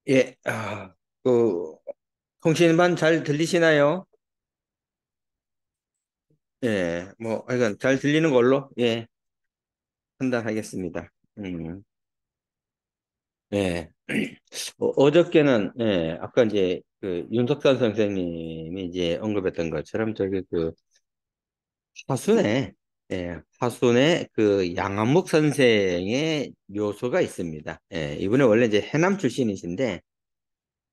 예, 그, 통신반 잘 들리시나요? 예, 뭐, 하여간 잘 들리는 걸로, 예, 판단하겠습니다. 예. 어저께는, 예, 아까 이제, 윤석선 선생님이 이제 언급했던 것처럼, 저기 화순에, 예, 화순에 양한목 선생의 묘소가 있습니다. 예, 이분은 원래 이제 해남 출신이신데,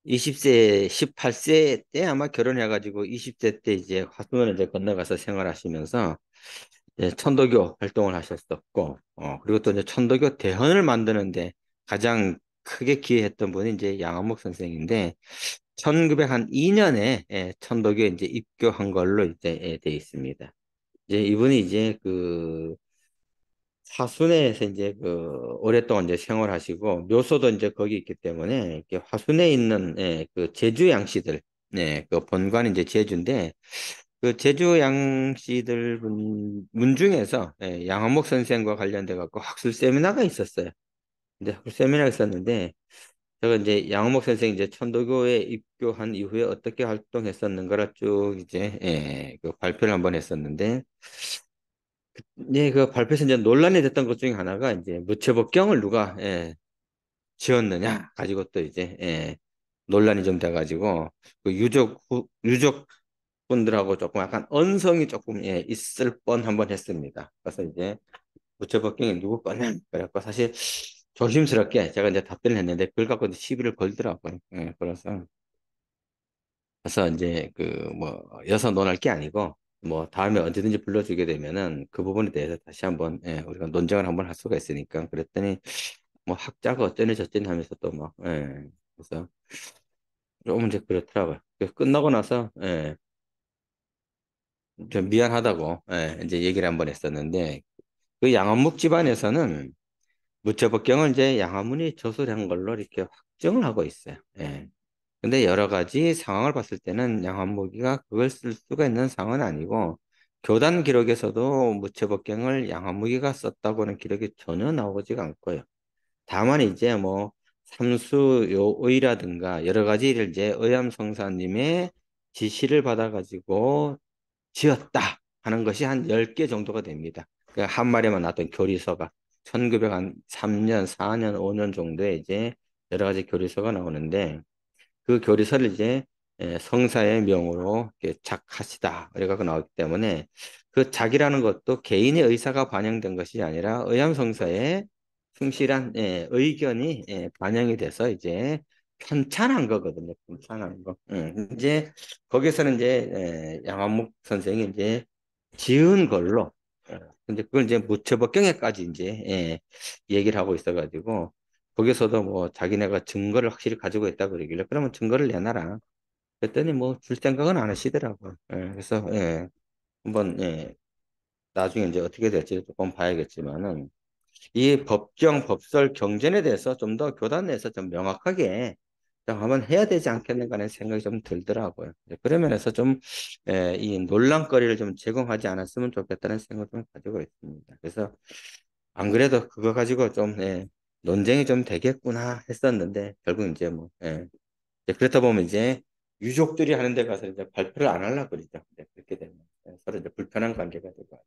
20세, 18세 때 아마 결혼해가지고 20세 때 이제 화순을 이제 건너가서 생활하시면서 이제 천도교 활동을 하셨었고, 그리고 또 이제 천도교 대헌을 만드는데 가장 크게 기여했던 분이 이제 양한목 선생인데, 1902년에 천도교에 이제 입교한 걸로 이제 돼 있습니다. 이제 이분이 이제 화순에서 이제 오랫동안 이제 생활하시고 묘소도 이제 거기 있기 때문에 이렇게 화순에 있는 그 제주 양씨들, 그 본관이 이제 제주인데 그 제주 양씨들 문 중에서 양한목 선생과 관련돼 갖고 학술 세미나가 있었어요. 근데 학술 세미나가 있었는데 제가 이제 양한목 선생 이제 천도교에 입교한 이후에 어떻게 활동했었는가를 쭉 이제 그 발표를 한번 했었는데 네, 그 발표에서 이제 논란이 됐던 것 중에 하나가 이제 무체법경을 누가 지었느냐 가지고 또 이제 논란이 좀 돼가지고 그 유족분들하고 조금 약간 언성이 조금 있을 뻔 한번 했습니다. 그래서 이제 무체법경이 누구 거냐 그래갖고 사실 조심스럽게 제가 이제 답변을 했는데 그걸 갖고 이제 시비를 걸더라고요. 그래서 이제 뭐 여서 논할 게 아니고 뭐 다음에 언제든지 불러주게 되면은 그 부분에 대해서 다시 한번 우리가 논쟁을 한번 할 수가 있으니까 그랬더니 뭐 학자가 어쩌니 저쩌니 하면서 또 막 그래서 조금 이제 그렇더라고요. 그래서 끝나고 나서 좀 미안하다고 이제 얘기를 한번 했었는데 그 양안목 집안에서는 무처법경을 이제 양화문이 저술한 걸로 이렇게 확정을 하고 있어요. 예. 근데 여러 가지 상황을 봤을 때는 양환무기가 그걸 쓸 수가 있는 상황은 아니고 교단 기록에서도 무채법경을 양환무기가 썼다고는 기록이 전혀 나오지가 않고요. 다만 이제 뭐 삼수요의라든가 여러 가지를 이제 의암성사님의 지시를 받아가지고 지었다 하는 것이 한 10개 정도가 됩니다. 그한 마리만 나왔던 교리서가 1903년, 4년, 5년 정도에 이제 여러 가지 교리서가 나오는데 그 교리서를 이제 성사의 명으로 이렇게 작하시다 그래갖고 나왔기 때문에 그 작이라는 것도 개인의 의사가 반영된 것이 아니라 의암성사의 충실한 의견이 반영이 돼서 이제 편찬한 거거든요. 편찬한 거. 이제 거기서는 이제 양환목 선생이 이제 지은 걸로 근데 그걸 이제 무처법경에까지 이제 얘기를 하고 있어가지고 거기서도 뭐 자기네가 증거를 확실히 가지고 있다 그러길래 그러면 증거를 내놔라. 그랬더니 뭐 줄 생각은 안 하시더라고요. 그래서 한번 나중에 이제 어떻게 될지 조금 봐야겠지만은 이 법정 법설 경전에 대해서 좀 더 교단 내에서 좀 명확하게 좀 한번 해야 되지 않겠는가 하는 생각이 좀 들더라고요. 그런 면에서 좀 이 논란거리를 좀 제공하지 않았으면 좋겠다는 생각을 좀 가지고 있습니다. 그래서 안 그래도 그거 가지고 좀 논쟁이 좀 되겠구나 했었는데 결국 이제 뭐 이제 그렇다 보면 이제 유족들이 하는 데 가서 이제 발표를 안 하려고 그러죠. 그렇게 되면 서로 이제 불편한 관계가 되고.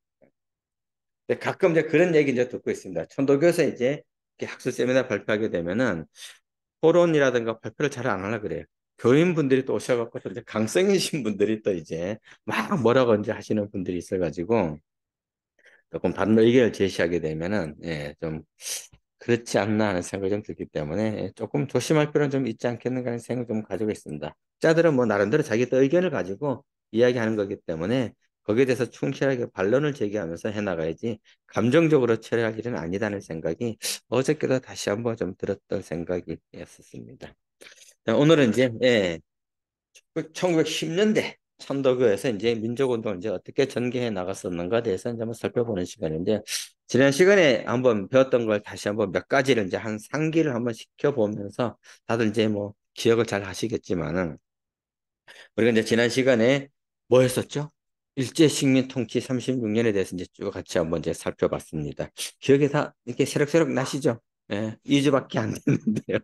근데 가끔 이제 그런 얘기 이제 듣고 있습니다. 천도교에서 이제 이렇게 학술 세미나 발표하게 되면은 토론이라든가 발표를 잘 안 하려 그래요. 교인분들이 또 오셔갖고 또 이제 강성이신 분들이 또 이제 막 뭐라고 이제 하시는 분들이 있어가지고 조금 다른 의견을 제시하게 되면은 좀 그렇지 않나 하는 생각이 좀 들기 때문에 조금 조심할 필요는 좀 있지 않겠는가 하는 생각을 좀 가지고 있습니다. 자들은 뭐 나름대로 자기 또 의견을 가지고 이야기하는 거기 때문에 거기에 대해서 충실하게 반론을 제기하면서 해나가야지 감정적으로 처리할 일은 아니다는 생각이 어저께도 다시 한번 좀 들었던 생각이었습니다. 오늘은 이제 1910년대 천도교에서 이제 민족운동을 이제 어떻게 전개해 나갔었는가에 대해서 이제 한번 살펴보는 시간인데, 지난 시간에 한번 배웠던 걸 다시 한번 몇 가지를 이제 한 상기를 한번 시켜보면서 다들 이제 뭐 기억을 잘 하시겠지만은, 우리가 이제 지난 시간에 뭐 했었죠? 일제식민 통치 36년에 대해서 이제 쭉 같이 한번 이제 살펴봤습니다. 기억이 다 이렇게 새록새록 나시죠? 예, 2주밖에 안 됐는데요.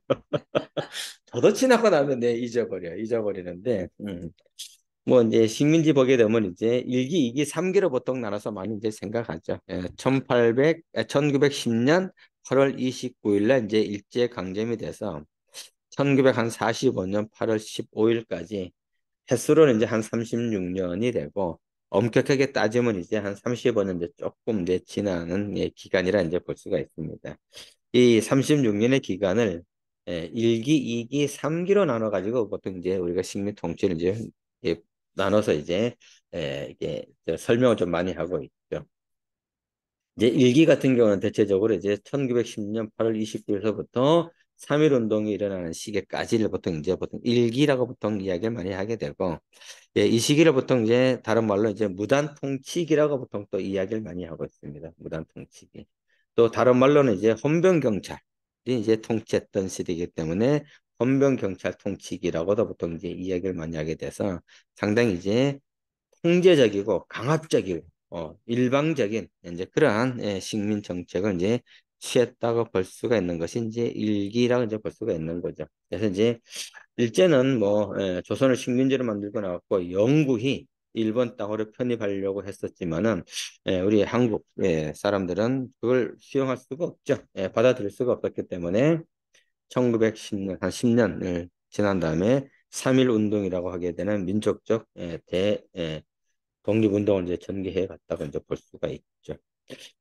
저도 지나고 나면 내 잊어버리는데, 뭐 이제 식민지 보게 되면 이제 1기, 2기, 3기로 보통 나눠서 많이 이제 생각하죠. 예, 1910년 8월 29일 날 이제 일제 강점이 돼서 1945년 8월 15일까지 횟수로는 이제 한 36년이 되고 엄격하게 따지면 이제 한 35년 이제 조금 이제 지나는 예, 기간이라 이제 볼 수가 있습니다. 이 36년의 기간을 1기, 2기, 3기로 나눠 가지고 보통 이제 우리가 식민 통치를 이제 예, 나눠서 이제 이게 설명을 좀 많이 하고 있죠. 이제 1기 같은 경우는 대체적으로 이제 1910년 8월 29일서부터 3.1 운동이 일어나는 시기까지를 보통 1기라고 보통 이야기를 많이 하게 되고 예, 이 시기를 보통 이제 다른 말로 이제 무단 통치기라고 보통 또 이야기를 많이 하고 있습니다. 무단 통치기. 또 다른 말로는 이제 헌병 경찰이 이제 통치했던 시대이기 때문에 헌병 경찰 통치기라고도 보통 이제 이야기를 많이 하게 돼서 상당히 이제 통제적이고 강압적이고 일방적인 이제 그러한 예, 식민 정책을 이제 취했다고 볼 수가 있는 것이 이제 일기라고 이제 볼 수가 있는 거죠. 그래서 이제 일제는 뭐 조선을 식민지로 만들고 나왔고 영구히 일본 땅으로 편입하려고 했었지만은 우리 한국 사람들은 그걸 수용할 수가 없죠. 받아들일 수가 없었기 때문에 1910년 한 10년을 지난 다음에 3.1 운동이라고 하게 되는 민족적 독립운동을 이제 전개해 갔다고 이제 볼 수가 있죠.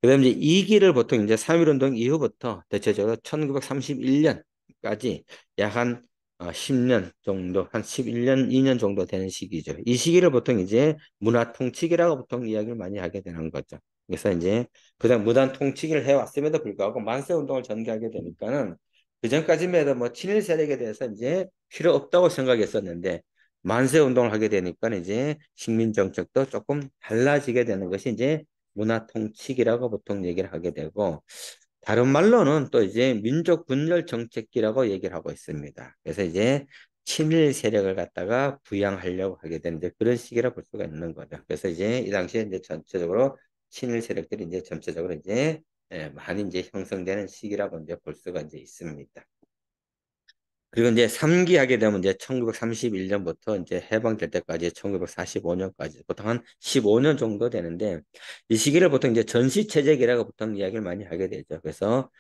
그다음에 이제 2기를 보통 이제 3.1 운동 이후부터 대체적으로 1931년까지 약 한 10년 정도, 한 11년, 2년 정도 되는 시기죠. 이 시기를 보통 이제 문화 통치기라고 보통 이야기를 많이 하게 되는 거죠. 그래서 이제 그다음 무단 통치기를 해왔음에도 불구하고 만세 운동을 전개하게 되니까는 그전까지만 해도 뭐 친일 세력에 대해서 이제 필요 없다고 생각했었는데 만세 운동을 하게 되니까 이제 식민 정책도 조금 달라지게 되는 것이 이제 문화 통치기라고 보통 얘기를 하게 되고 다른 말로는 또 이제 민족 분열 정책기라고 얘기를 하고 있습니다. 그래서 이제 친일 세력을 갖다가 부양하려고 하게 되는데 그런 시기라 볼 수가 있는 거죠. 그래서 이제 이 당시에 이제 전체적으로 친일 세력들이 이제 전체적으로 이제 많이 이제 형성되는 시기라고 이제 볼 수가 이제 있습니다. 그리고 이제 3기 하게 되면 이제 1931년부터 이제 해방될 때까지 1945년까지 보통 한 15년 정도 되는데 이 시기를 보통 이제 전시체제기라고 보통 이야기를 많이 하게 되죠. 그래서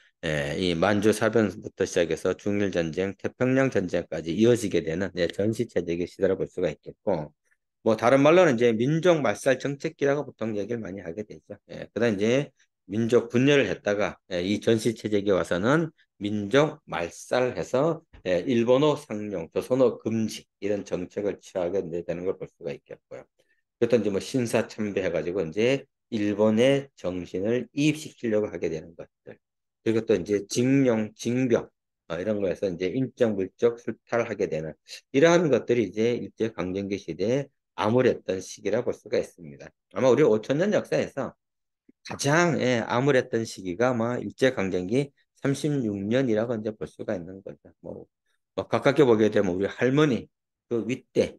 이 만주 사변부터 시작해서 중일 전쟁, 태평양 전쟁까지 이어지게 되는 전시체제기 시대라고 볼 수가 있겠고 뭐 다른 말로는 이제 민족 말살 정책기라고 보통 얘기를 많이 하게 되죠. 그다음 이제 민족 분열을 했다가 이 전시 체제에 와서는 민족 말살해서 일본어 상용, 조선어 금지 이런 정책을 취하게 되는 걸 볼 수가 있겠고요. 그것도 이제 뭐 신사참배해가지고 이제 일본의 정신을 이입시키려고 하게 되는 것들. 그리고 또 이제 징용, 징병 이런 거에서 이제 인적, 물적 수탈하게 되는 이러한 것들이 이제 일제 강점기 시대에 암울했던 시기라 볼 수가 있습니다. 아마 우리 5천 년 역사에서 가장 암울했던 시기가 아마 일제강점기 36년이라고 이제 볼 수가 있는 거죠. 뭐 가깝게 보게 되면 우리 할머니 그 윗대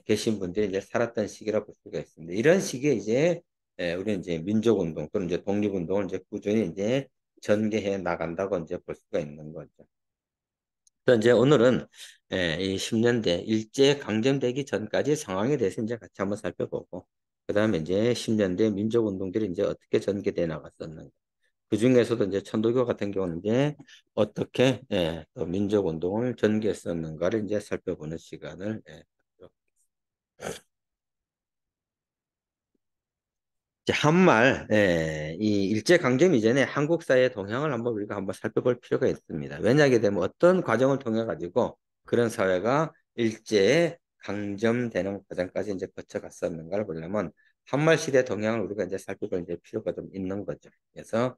계신 분들이 이제 살았던 시기라 볼 수가 있습니다. 이런 시기에 이제 우리는 이제 민족운동 또는 이제 독립운동을 이제 꾸준히 이제 전개해 나간다고 이제 볼 수가 있는 거죠. 그래서 이제 오늘은 이 10년대 일제 강점되기 전까지 상황에 대해서 이제 같이 한번 살펴보고 그다음에 이제 10년대 민족운동들이 이제 어떻게 전개돼 나갔었는가. 그 중에서도 이제 천도교 같은 경우는 이제 어떻게 또 민족운동을 전개했었는가를 이제 살펴보는 시간을 갖도록 이제 한말, 이 일제강점 이전에 한국 사회의 동향을 한번 우리가 한번 살펴볼 필요가 있습니다. 왜냐하게 되면 어떤 과정을 통해 가지고 그런 사회가 일제에 강점되는 과정까지 이제 거쳐갔었는가를 보려면 한말 시대 동향을 우리가 이제 살펴볼 이제 필요가 좀 있는 거죠. 그래서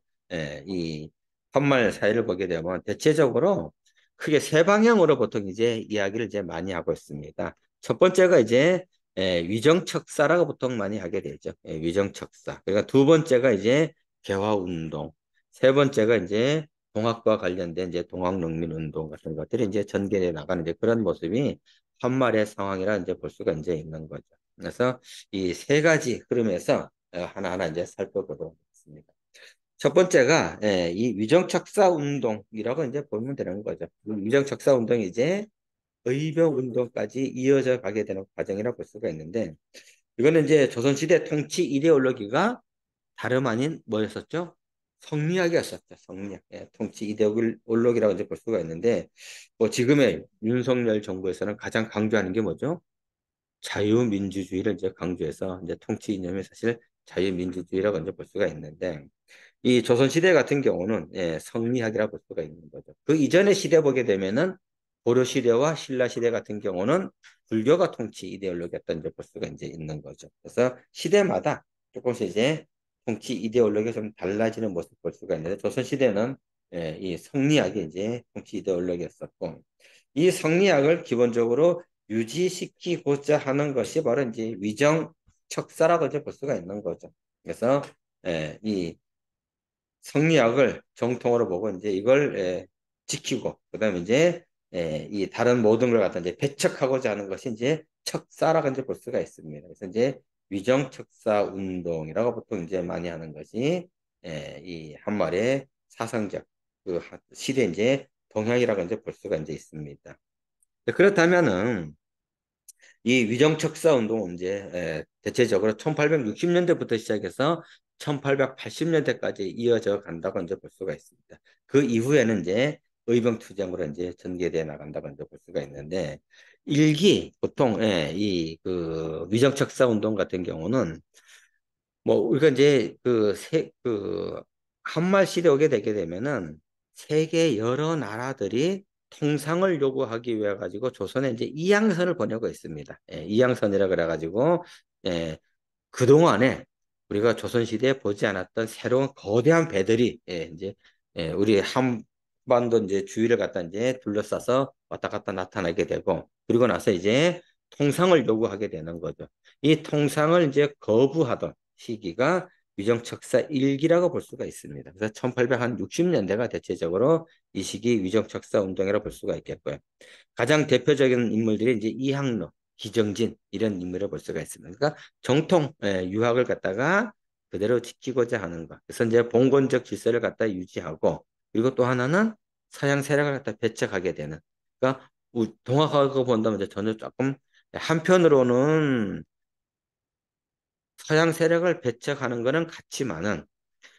이 한말 사회를 보게 되면 대체적으로 크게 세 방향으로 보통 이제 이야기를 이제 많이 하고 있습니다. 첫 번째가 이제 위정척사라고 보통 많이 하게 되죠. 위정척사. 그러니까 두 번째가 이제 개화운동. 세 번째가 이제 동학과 관련된 이제 동학농민운동 같은 것들이 이제 전개돼 나가는 이제 그런 모습이 한말의 상황이라 이제 볼 수가 이제 있는 거죠. 그래서 이 세 가지 흐름에서 하나하나 이제 살펴보도록 하겠습니다. 첫 번째가 이 위정척사 운동이라고 이제 보면 되는 거죠. 위정척사 운동이 이제 의병 운동까지 이어져 가게 되는 과정이라고 볼 수가 있는데 이거는 이제 조선시대 통치 이데올로기가 다름 아닌 뭐였었죠? 성리학이었었죠. 성리학. 통치 이데올로기라고 이제 볼 수가 있는데 뭐 지금의 윤석열 정부에서는 가장 강조하는 게 뭐죠? 자유민주주의를 이제 강조해서 이제 통치 이념이 사실 자유민주주의라고 이제 볼 수가 있는데 이 조선시대 같은 경우는 성리학이라고 볼 수가 있는 거죠. 그 이전의 시대 보게 되면은 고려시대와 신라시대 같은 경우는 불교가 통치 이데올로기였던 이제 볼 수가 이제 있는 거죠. 그래서 시대마다 조금씩 이제 통치 이데올로기가 좀 달라지는 모습 볼 수가 있는데 조선시대는 이 성리학이 이제 통치 이데올로기였었고 이 성리학을 기본적으로 유지시키고자 하는 것이 바로 이제 위정척사라고 이제 볼 수가 있는 거죠. 그래서 이 성리학을 정통으로 보고 이제 이걸 지키고 그다음에 이제 이 다른 모든 걸 갖다 이제 배척하고자 하는 것이 이제 척사라고 이제 볼 수가 있습니다. 그래서 이제 위정척사 운동이라고 보통 이제 많이 하는 것이 이 한말의 사상적 그 시대 이제 동향이라고 이제 볼 수가 이제 있습니다. 그렇다면은 이 위정척사 운동은 이제 대체적으로 1860년대부터 시작해서 1880년대까지 이어져 간다고 이제 볼 수가 있습니다. 그 이후에는 이제 의병투쟁으로 이제 전개돼 나간다고 이제 볼 수가 있는데 일기 보통 이 그 위정척사 운동 같은 경우는 뭐 우리가 이제 그 한말 시대 오게 되게 되면은 세계 여러 나라들이 통상을 요구하기 위해 가지고 조선에 이제 이양선을 보내고 있습니다. 이양선이라 그래 가지고 예, 그동안에 우리가 조선시대에 보지 않았던 새로운 거대한 배들이 이제 우리 한반도 이제 주위를 갖다 이제 둘러싸서 왔다 갔다 나타나게 되고 그리고 나서 이제 통상을 요구하게 되는 거죠. 이 통상을 이제 거부하던 시기가 위정척사 일기라고 볼 수가 있습니다. 그래서 1860년대가 대체적으로 이 시기 위정척사 운동이라고 볼 수가 있겠고요. 가장 대표적인 인물들이 이제 이항로, 기정진 이런 인물을 볼 수가 있습니다. 그러니까 정통 유학을 갖다가 그대로 지키고자 하는 것. 그래서 이제 봉건적 질서를 갖다 유지하고 그리고 또 하나는 서양 세력을 갖다 배척하게 되는. 그러니까 동학하고 본다면 이제 전혀 조금 한편으로는 서양 세력을 배척하는 것은 같지만은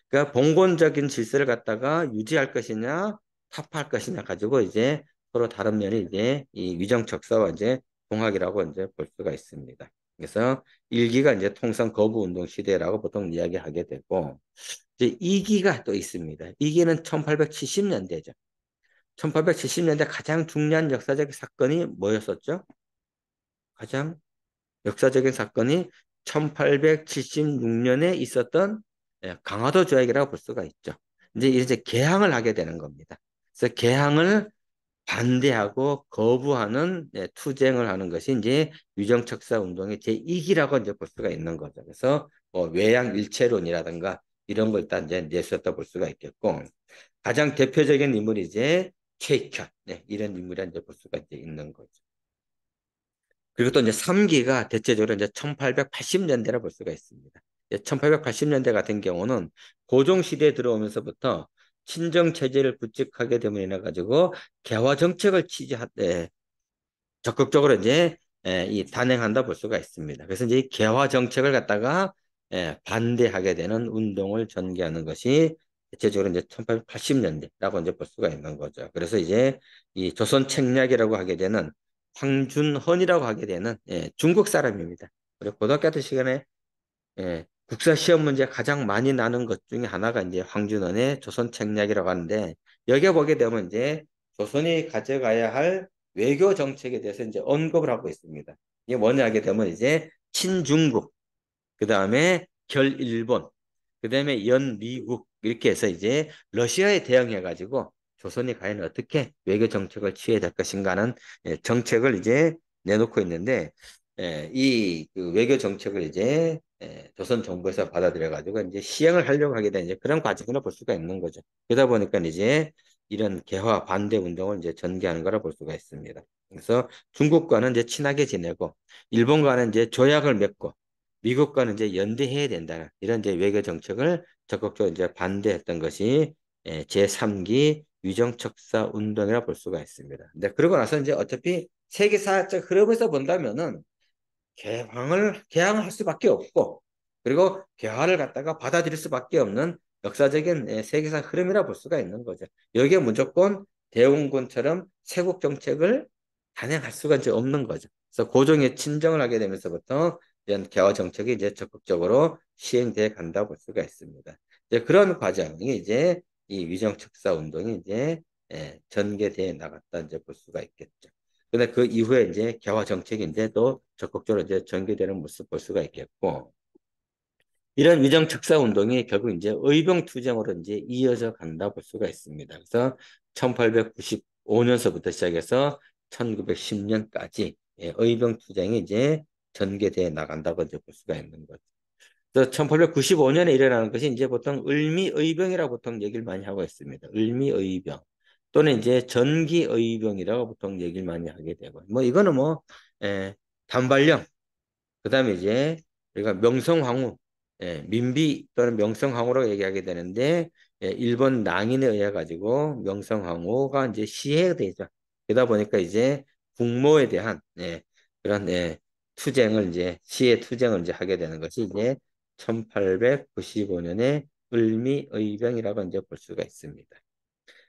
그러니까 봉건적인 질서를 갖다가 유지할 것이냐 타파할 것이냐 가지고 이제 서로 다른 면이 이제 이 위정척사와 이제 동학이라고 이제 볼 수가 있습니다. 그래서 일기가 이제 통상 거부 운동 시대라고 보통 이야기하게 되고 이제 이기가 또 있습니다. 이기는 1870년대죠. 1870년대 가장 중요한 역사적 사건이 뭐였었죠? 가장 역사적인 사건이 1876년에 있었던 강화도 조약이라고 볼 수가 있죠. 이제 개항을 하게 되는 겁니다. 그래서 개항을 반대하고 거부하는 투쟁을 하는 것이 이제 위정척사 운동의 제2기라고 이제 볼 수가 있는 거죠. 그래서 뭐 외양일체론이라든가 이런 걸 일단 이제 냈었다 볼 수가 있겠고 가장 대표적인 인물이 이제 최익현 이런 인물이 이제 볼 수가 이제 있는 거죠. 그리고 또 이제 3기가 대체적으로 이제 1880년대라 볼 수가 있습니다. 1880년대 같은 경우는 고종 시대에 들어오면서부터 친정 체제를 구축하게 됨으로 인해 가지고 개화 정책을 적극적으로 이제 이 단행한다 볼 수가 있습니다. 그래서 이제 이 개화 정책을 갖다가 반대하게 되는 운동을 전개하는 것이 대체적으로 이제 1880년대라고 이제 볼 수가 있는 거죠. 그래서 이제 이 조선 책략이라고 하게 되는 황준헌이라고 하게 되는 중국 사람입니다. 우리 고등학교 때 시간에 국사 시험 문제 가장 많이 나는 것 중에 하나가 이제 황준헌의 조선 책략이라고 하는데 여기에 보게 되면 이제 조선이 가져가야 할 외교 정책에 대해서 이제 언급을 하고 있습니다. 이게 뭐냐 하게 되면 이제 친중국, 그 다음에 결일본, 그 다음에 연미국 이렇게 해서 이제 러시아에 대응해 가지고 조선이 과연 어떻게 외교 정책을 취해야 될 것인가 하는 정책을 이제 내놓고 있는데 이그 외교 정책을 이제 조선 정부에서 받아들여 가지고 이제 시행을 하려고 하게 된 이제 그런 과정으로 볼 수가 있는 거죠. 그러다 보니까 이제 이런 개화 반대 운동을 이제 전개하는 거라 볼 수가 있습니다. 그래서 중국과는 이제 친하게 지내고 일본과는 이제 조약을 맺고 미국과는 이제 연대해야 된다는 이런 이제 외교 정책을 적극적으로 이제 반대했던 것이 제3기 위정척사 운동이라 볼 수가 있습니다. 근데 그러고 나서 이제 어차피 세계사적 흐름에서 본다면은 개항을 할 수밖에 없고, 그리고 개화를 갖다가 받아들일 수밖에 없는 역사적인 세계사 흐름이라 볼 수가 있는 거죠. 여기에 무조건 대웅군처럼 세국 정책을 단행할 수가 이제 없는 거죠. 그래서 고종의 친정을 하게 되면서부터 이런 개화 정책이 이제 적극적으로 시행돼 간다 볼 수가 있습니다. 이제 그런 과정이 이제 이 위정척사 운동이 이제 전개돼 나갔다 이제 볼 수가 있겠죠. 근데 그 이후에 이제 개화 정책이 이제 또 적극적으로 이제 전개되는 모습 볼 수가 있겠고, 이런 위정 척사 운동이 결국 이제 의병 투쟁으로 이제 이어져 간다 볼 수가 있습니다. 그래서 1895년서부터 시작해서 1910년까지 의병 투쟁이 이제 전개돼 나간다고 이제 볼 수가 있는 거죠. 그래서 1895년에 일어나는 것이 이제 보통 을미의병이라고 보통 얘기를 많이 하고 있습니다. 을미의병 또는 이제 전기의병이라고 보통 얘기를 많이 하게 되고, 뭐 이거는 뭐 단발령, 그다음에 이제 우리가 명성황후, 민비 또는 명성황후로 얘기하게 되는데, 일본 낭인에 의해 가지고 명성황후가 이제 시해되죠. 그러다 보니까 이제 국모에 대한 그런 투쟁을 이제 시해 투쟁을 이제 하게 되는 것이 이제 1895년에 을미의병이라고 이제 볼 수가 있습니다.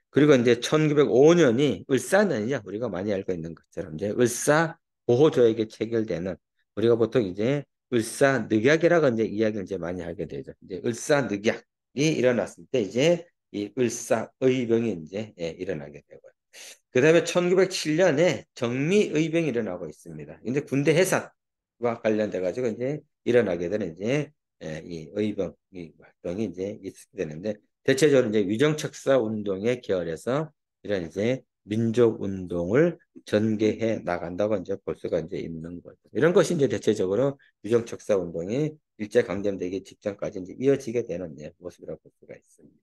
그리고 이제 1905년이 을사년이죠. 우리가 많이 알고 있는 것처럼 이제 을사 보호조약이 체결되는, 우리가 보통 이제 을사늑약이라고 이제 이야기를 이제 많이 하게 되죠. 이제 을사늑약이 일어났을 때 이제 이 을사의병이 이제 일어나게 되고요. 그 다음에 1907년에 정미의병이 일어나고 있습니다. 이제 군대 해산과 관련돼 가지고 이제 일어나게 되는 이제 이 의병 이 활동이 이제 있게 되는데, 대체적으로 이제 위정척사 운동의 계열에서 이런 이제 민족 운동을 전개해 나간다고 이제 볼 수가 이제 있는 거죠. 이런 것이 이제 대체적으로 위정척사 운동이 일제 강점되기 직전까지 이제 이어지게 되는 모습이라고 볼 수가 있습니다.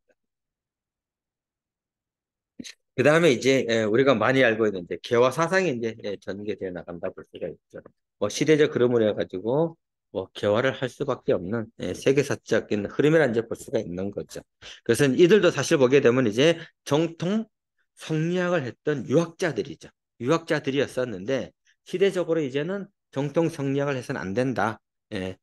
그 다음에 이제 우리가 많이 알고 있는 이제 개화 사상이 이제 전개되어 나간다 볼 수가 있죠. 뭐 시대적 흐름을 해가지고 뭐 개화를 할 수밖에 없는 세계사적인 흐름이라 이제 볼 수가 있는 거죠. 그래서 이들도 사실 보게 되면 이제 정통 성리학을 했던 유학자들이죠. 유학자들이었었는데 시대적으로 이제는 정통 성리학을 해서는 안 된다. 예,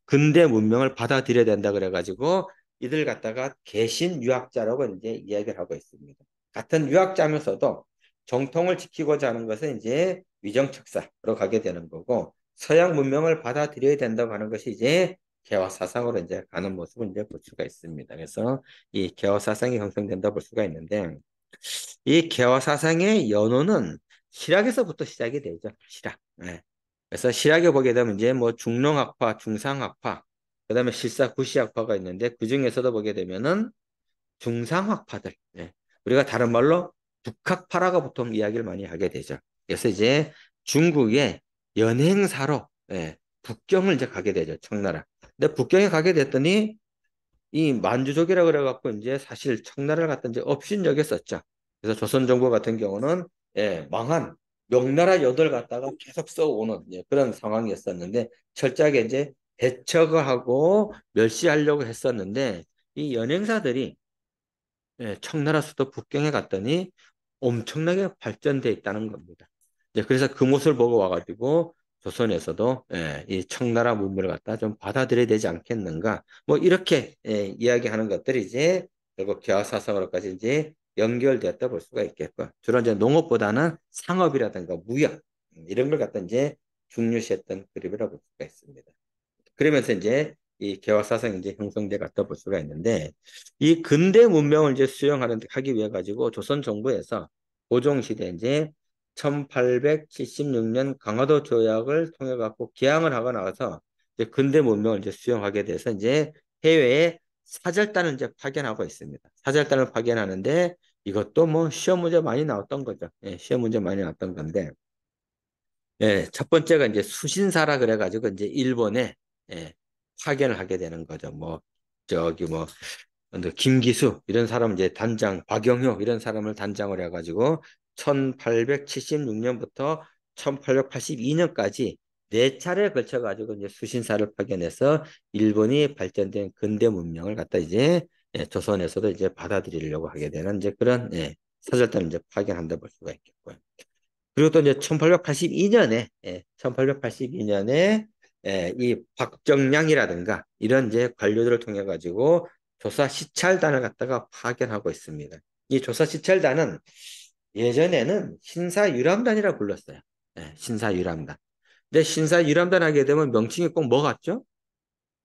근대 문명을 받아들여야 된다 그래가지고 이들 갖다가 개신 유학자라고 이제 이야기를 하고 있습니다. 같은 유학자면서도 정통을 지키고자 하는 것은 이제 위정척사로 가게 되는 거고, 서양 문명을 받아들여야 된다고 하는 것이 이제 개화 사상으로 이제 가는 모습을 이제 볼 수가 있습니다. 그래서 이 개화 사상이 형성된다 볼 수가 있는데, 이 개화 사상의 연호는 실학에서부터 시작이 되죠. 실학. 예. 그래서 실학에 보게 되면 이제 뭐 중롱학파, 중상학파, 그다음에 실사구시학파가 있는데, 그 중에서도 보게 되면은 중상학파들. 우리가 다른 말로 북학파라고 보통 이야기를 많이 하게 되죠. 그래서 이제 중국의 연행사로 북경을 이제 가게 되죠. 청나라. 근데 북경에 가게 됐더니 이 만주족이라 그래갖고 이제 사실 청나라를 갖다 이제 업신여겼었죠. 그래서 조선 정부 같은 경우는 망한 명나라 여덟 갖다가 계속 써오는 그런 상황이었었는데, 철저하게 이제 대처가 하고 멸시하려고 했었는데, 이 연행사들이 청나라 수도 북경에 갔더니 엄청나게 발전돼 있다는 겁니다. 그래서 그 모습을 보고 와가지고 조선에서도 이 청나라 문물을 갖다 좀 받아들여야 되지 않겠는가. 뭐 이렇게 이야기하는 것들이 이제 결국 개화사상으로까지 이제 연결되었다 볼 수가 있겠고, 주로 이제 농업보다는 상업이라든가 무역 이런 걸 갖다 이제 중요시했던 그림이라고 볼 수가 있습니다. 그러면서 이제 이 개화 사상이 이제 형성돼 갔다 볼 수가 있는데, 이 근대 문명을 이제 하기 위해 가지고 조선 정부에서 고종 시대 이제 1876년 강화도 조약을 통해 갖고 개항을 하고 나와서 이제 근대 문명을 이제 수용하게 돼서 이제 해외에 사절단을 이제 파견하고 있습니다. 사절단을 파견하는데 이것도 뭐 시험 문제 많이 나왔던 거죠. 시험 문제 많이 나왔던 건데, 첫 번째가 이제 수신사라 그래가지고 이제 일본에 예, 파견을 하게 되는 거죠. 뭐 저기 뭐 김기수 이런 사람 이제 단장, 박영효 이런 사람을 단장을 해가지고 1876년부터 1882년까지 네 차례에 걸쳐 가지고 이제 수신사를 파견해서 일본이 발전된 근대 문명을 갖다 이제 조선에서도 이제 받아들이려고 하게 되는 이제 그런 사절단을 이제 파견한다 볼 수가 있겠고요. 그리고 또 이제 1882년에 1882년에 이 박정량이라든가 이런 이제 관료들을 통해 가지고 조사 시찰단을 갖다가 파견하고 있습니다. 이 조사 시찰단은 예전에는 신사유람단이라 불렀어요. 신사유람단. 근데 신사유람단 하게 되면 명칭이 꼭 뭐 같죠?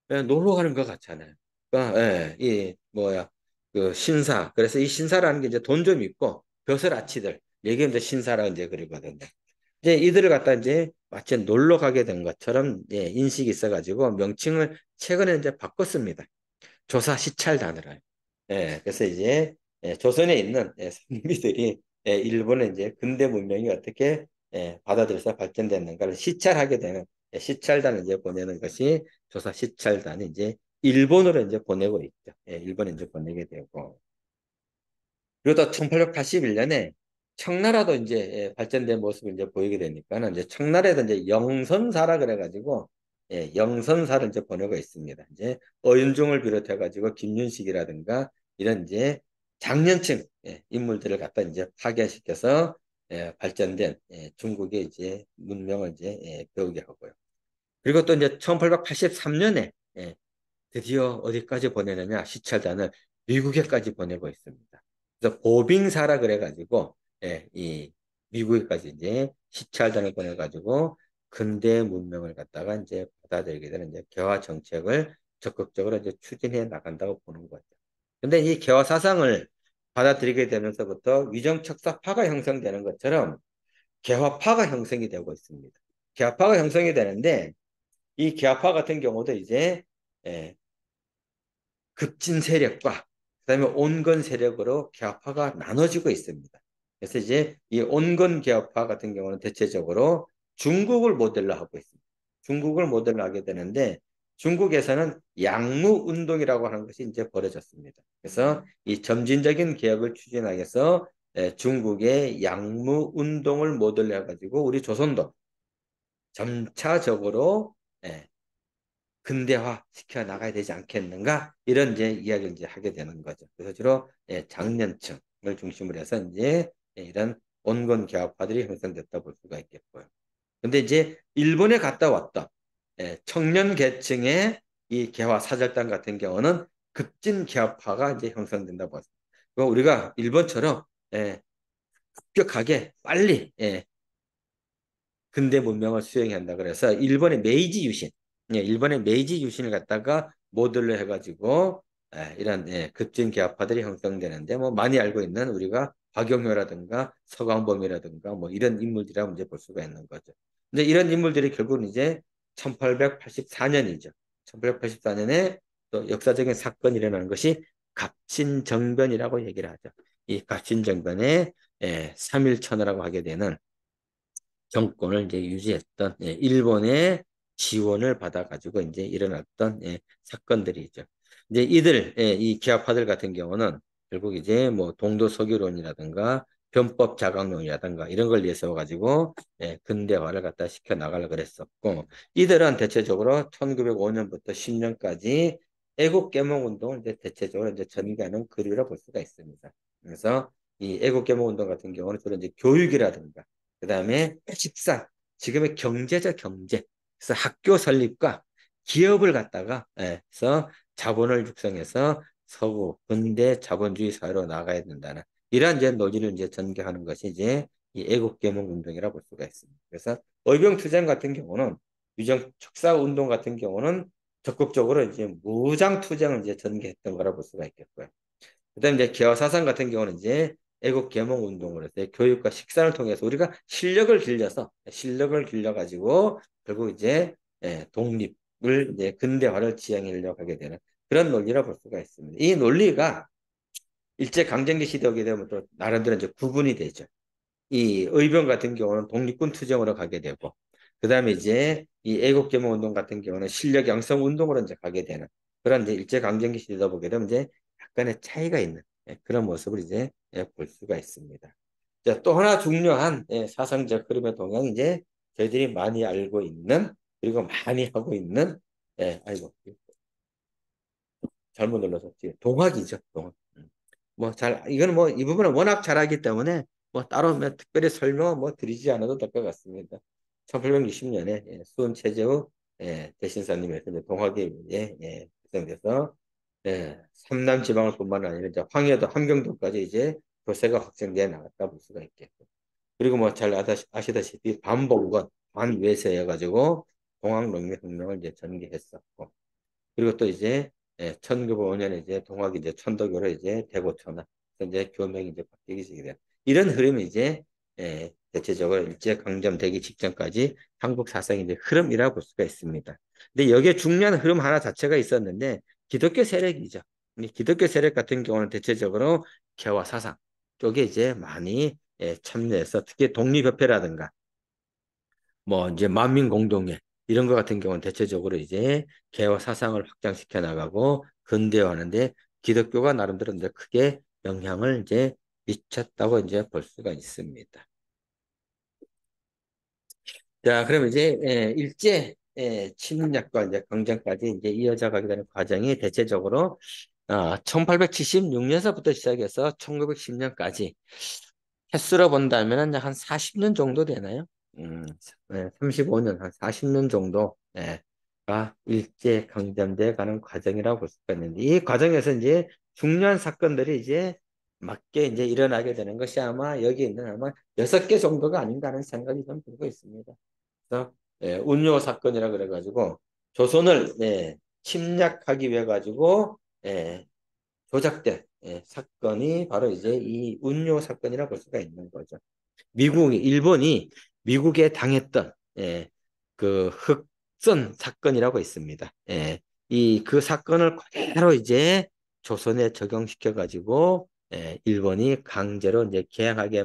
놀러 가는 것 같잖아요. 그러니까 이 뭐야 그 신사. 그래서 이 신사라는 게 이제 돈 좀 있고 벼슬아치들 이게 이제 신사라 이제 그러거든요. 이제 이들을 갖다 이제 마치 놀러 가게 된 것처럼 인식이 있어가지고 명칭을 최근에 이제 바꿨습니다. 조사 시찰단으로. 그래서 이제 조선에 있는 선비들이 일본의 이제 근대 문명이 어떻게 받아들여서 발전됐는가를 시찰하게 되는 시찰단을 이제 보내는 것이 조사 시찰단이 이제 일본으로 이제 보내고 있죠. 일본에 이제 보내게 되고. 그리고 또 1881년에 청나라도 이제 발전된 모습을 이제 보이게 되니까는 이제 청나라에도 이제 영선사라 그래가지고 영선사를 이제 보내고 있습니다. 이제 어윤중을 비롯해가지고 김윤식이라든가 이런 이제 장년층 인물들을 갖다 이제 파견시켜서 발전된 중국의 이제 문명을 이제 배우게 하고요. 그리고 또 이제 1883년에 드디어 어디까지 보내느냐 시찰단을 미국에까지 보내고 있습니다. 그래서 보빙사라 그래가지고 이 미국에까지 이제 시찰단을 보내가지고 근대 문명을 갖다가 이제 받아들이게 되는 이제 개화 정책을 적극적으로 이제 추진해 나간다고 보는 거죠. 근데 이 개화 사상을 받아들이게 되면서부터 위정척사파가 형성되는 것처럼 개화파가 형성이 되고 있습니다. 개화파가 형성이 되는데 이 개화파 같은 경우도 이제 예, 급진 세력과 그다음에 온건 세력으로 개화파가 나눠지고 있습니다. 그래서 이제 이 온건 개화파 같은 경우는 대체적으로 중국을 모델로 하고 있습니다. 중국을 모델로 하게 되는데 중국에서는 양무 운동이라고 하는 것이 이제 벌어졌습니다. 그래서 이 점진적인 개혁을 추진하기 위해서 중국의 양무 운동을 모델로 해가지고 우리 조선도 점차적으로 근대화 시켜 나가야 되지 않겠는가 이런 이제 이야기를 이제 하게 되는 거죠. 그래서 주로 장년층을 중심으로 해서 이제 이런 온건 개화파들이 형성됐다 볼 수가 있겠고요. 근데 이제 일본에 갔다 왔던 청년 계층의 이 개화 사절단 같은 경우는 급진 개화파가 이제 형성된다 보습니다. 우리가 일본처럼 급격하게 빨리 근대 문명을 수행한다 그래서 일본의 메이지 유신, 일본의 메이지 유신을 갖다가 모델로 해가지고 이런 급진 개화파들이 형성되는데 뭐 많이 알고 있는 우리가 박영효라든가 서광범이라든가 뭐 이런 인물들이라고 이제 볼 수가 있는 거죠. 근데 이런 인물들이 결국은 이제 1884년이죠. 1884년에 또 역사적인 사건이 일어나는 것이 갑신정변이라고 얘기를 하죠. 이 갑신정변에 3.1천하라고 하게 되는 정권을 이제 유지했던 일본의 지원을 받아가지고 이제 일어났던 사건들이죠. 이제 이들 이 기아파들 같은 경우는 결국 이제 뭐 동도 서기론이라든가 변법 자강론이라든가 이런 걸 내세워가지고 근대화를 갖다 시켜 나가려 그랬었고 이들은 대체적으로 1905년부터 10년까지 애국 계몽 운동을 이제 대체적으로 이제 전개하는 그룹이라 볼 수가 있습니다. 그래서 이 애국 계몽 운동 같은 경우는 주로 이제 교육이라든가 그 다음에 식사, 지금의 경제적 경제. 그래서 학교 설립과 기업을 갖다가, 그래서 자본을 육성해서 서구 근대 자본주의 사회로 나가야 된다는 이러한 이제 노지를 이제 전개하는 것이 이제 이 애국계몽 운동이라 볼 수가 있습니다. 그래서 의병투쟁 같은 경우는 유정 척사 운동 같은 경우는 적극적으로 이제 무장 투쟁을 이제 전개했던 거라 볼 수가 있겠고요. 그다음에 이제 개화 사상 같은 경우는 이제 애국 계몽 운동으로 해서 교육과 식사를 통해서 우리가 실력을 길러 가지고 결국 이제 독립을 이제 근대화를 지향하려고 하게 되는 그런 논리라 볼 수가 있습니다. 이 논리가 일제 강점기 시대 오게 되면 또 나름대로 이제 구분이 되죠. 이 의병 같은 경우는 독립군 투쟁으로 가게 되고 그다음에 이제 이 애국계몽 운동 같은 경우는 실력 양성 운동으로 이제 가게 되는 그런 이제 일제 강점기 시대다 보게 되면 이제 약간의 차이가 있는 그런 모습을 이제 볼 수가 있습니다. 자, 또 하나 중요한 사상적 흐름의 동향이 이제 저희들이 많이 알고 있는 그리고 많이 하고 있는 아이고 잘못 눌러서 동학이죠. 동학. 뭐 이거는 뭐 이 부분은 워낙 잘하기 때문에 뭐 따로 뭐 특별히 설명 뭐 드리지 않아도 될 것 같습니다. 1860년에 수원 최재우 대신사님에서 이제 동학의 구성돼서 삼남 지방을 뿐만 아니라 이제 황해도 함경도까지 이제 교세가 확장돼 나갔다 볼 수가 있겠고. 그리고 뭐 잘 아시다시피 반봉건 반외세여가지고 동학농민혁명을 이제 전개했었고. 그리고 또 이제 1905년에 이제 동학이 이제 천도교로 이제 대고천하 이제 교명이 이제 바뀌게 돼요. 이런 흐름이 이제 대체적으로 일제 강점되기 직전까지 한국 사상의 이제 흐름이라고 볼 수가 있습니다. 근데 여기에 중요한 흐름 하나 자체가 있었는데 기독교 세력이죠. 이 기독교 세력 같은 경우는 대체적으로 개화 사상 쪽에 이제 많이 참여해서 특히 독립협회라든가 뭐 이제 만민공동회 이런 것 같은 경우는 대체적으로 이제 개화 사상을 확장시켜 나가고 근대화하는데 기독교가 나름대로 이제 크게 영향을 이제 미쳤다고 이제 볼 수가 있습니다. 자, 그럼 이제 일제 침략과 이제 강점까지 이제 이어져 가게 되는 과정이 대체적으로 1876년서부터 시작해서 1910년까지 횟수로 본다면 한 40년 정도 되나요? 35년, 한 40년 정도, 가 일제 강점돼 가는 과정이라고 볼 수가 있는데, 이 과정에서 이제 중요한 사건들이 이제 맞게 이제 일어나게 되는 것이 아마 여기 있는 아마 6개 정도가 아닌가 하는 생각이 좀 들고 있습니다. 그래서, 운요 사건이라 그래가지고, 조선을, 침략하기 위해 가지고, 조작된, 사건이 바로 이제 이 운요 사건이라 볼 수가 있는 거죠. 일본이 미국에 당했던 그 흑선 사건이라고 있습니다. 그 사건을 그대로 이제 조선에 적용시켜 가지고 일본이 강제로 이제 개항하게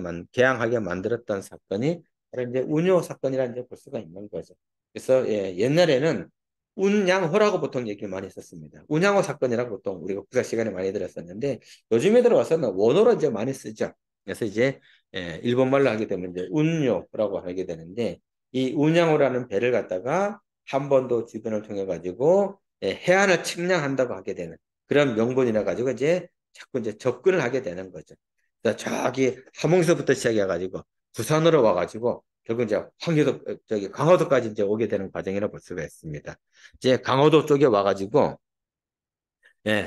만들었던 사건이 바로 이제 운요 사건이라 이제 볼 수가 있는 거죠. 그래서 옛날에는 운양호라고 보통 얘기를 많이 했었습니다. 운양호 사건이라고 보통 우리가 국사 시간에 많이 들었었는데 요즘에 들어와서는 원어로 이제 많이 쓰죠. 그래서 이제 일본말로 하게 되면 이제 운요라고 하게 되는데 이 운양호라는 배를 갖다가 한반도 주변을 통해 가지고 해안을 침략한다고 하게 되는 그런 명분이라 가지고 이제 자꾸 이제 접근을 하게 되는 거죠. 그래서 저기 함흥서부터 시작해 가지고 부산으로 와 가지고 결국 이제 황해도 저기 강화도까지 이제 오게 되는 과정이라 볼 수가 있습니다. 이제 강화도 쪽에 와 가지고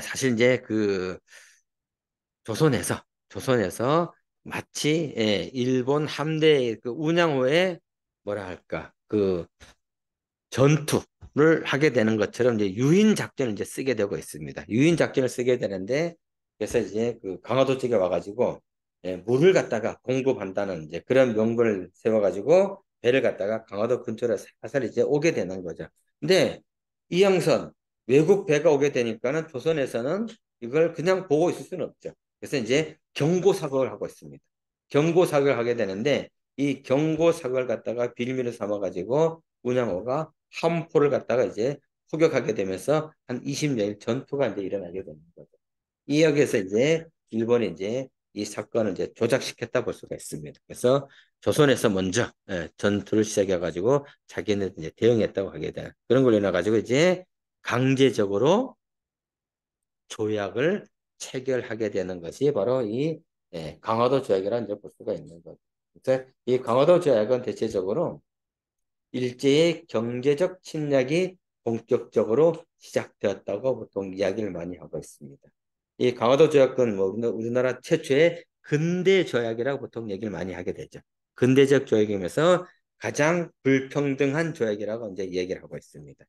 사실 이제 그 조선에서 마치 일본 함대 그 운양호의 뭐라 할까 그 전투를 하게 되는 것처럼 이제 유인 작전을 이제 쓰게 되고 있습니다. 유인 작전을 쓰게 되는데 그래서 이제 그 강화도 쪽에 와가지고 물을 갖다가 공급한다는 이제 그런 명분을 세워가지고 배를 갖다가 강화도 근처로 살살 이제 오게 되는 거죠. 근데 이영선 외국 배가 오게 되니까는 조선에서는 이걸 그냥 보고 있을 수는 없죠. 그래서 이제 경고 사격을 하고 있습니다. 경고 사격을 하게 되는데 이 경고 사격을 갖다가 빌미를 삼아가지고 운양호가 함포를 갖다가 이제 포격하게 되면서 한 20여일 전투가 이제 일어나게 되는 거죠. 이 역에서 이제 일본이 이제 이 사건을 이제 조작시켰다 볼 수가 있습니다. 그래서 조선에서 먼저 전투를 시작해가지고 자기네 이제 대응했다고 하게 되는 그런 걸로 인해 가지고 이제 강제적으로 조약을 체결하게 되는 것이 바로 이 강화도 조약이라는 볼 수가 있는 거죠. 그래서 이 강화도 조약은 대체적으로 일제의 경제적 침략이 본격적으로 시작되었다고 보통 이야기를 많이 하고 있습니다. 이 강화도 조약은 뭐 우리나라 최초의 근대 조약이라고 보통 얘기를 많이 하게 되죠. 근대적 조약이면서 가장 불평등한 조약이라고 이제 얘기를 하고 있습니다.